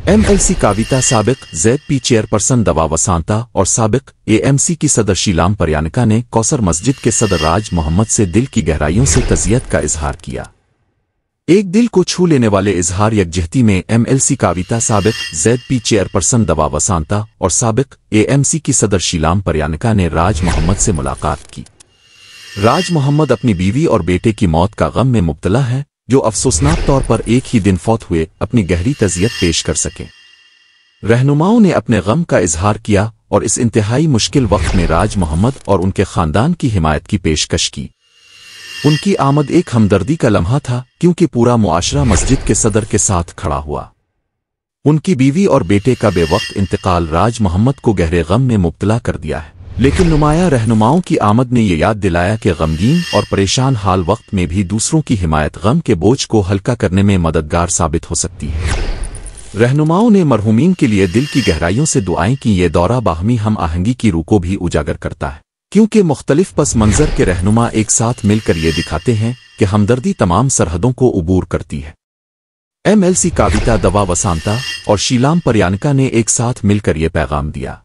MLC काविता साबिक ZP chairperson दवा वसांता और साबिक AMC की सदर शीलाम परयानिका ने कौसर मस्जिद के सदर राज मोहम्मद से दिल की गहराइयों से तज़ियत का इजहार किया। एक दिल को छू लेने वाले इजहार यकजहती में MLC काविता साबिक ZP चेयरपर्सन दवा वसांता और साबिक AMC की सदर शीलाम परयानिका ने राज मोहम्मद से मुलाकात की। राज मोहम्मद अपनी बीवी और बेटे की मौत का गम में मुब्तला है, जो अफसोसनाक तौर पर एक ही दिन फौत हुए अपनी गहरी तज़ियत पेश कर सकें। रहनुमाओं ने अपने गम का इजहार किया और इस इंतहाई मुश्किल वक्त में राज मोहम्मद और उनके खानदान की हिमायत की पेशकश की। उनकी आमद एक हमदर्दी का लम्हा था, क्योंकि पूरा मुआशरा मस्जिद के सदर के साथ खड़ा हुआ। उनकी बीवी और बेटे का बेवक्त इंतकाल राज मोहम्मद को गहरे गम में मुब्तला कर दिया है, लेकिन नुमाया रहनुमाओं की आमद ने ये याद दिलाया कि गमगीन और परेशान हाल वक्त में भी दूसरों की हिमायत गम के बोझ को हल्का करने में मददगार साबित हो सकती है। रहनुमाओं ने मरहूमीन के लिए दिल की गहराइयों से दुआएं की। ये दौरा बाहमी हम आहंगी की रूह को भी उजागर करता है, क्योंकि मुख्तलिफ पस मंजर के रहनुमा एक साथ मिलकर ये दिखाते हैं कि हमदर्दी तमाम सरहदों को उबूर करती है। MLC काविता दवा वसांता और शीलाम परयानिका ने एक साथ मिलकर ये पैगाम दिया।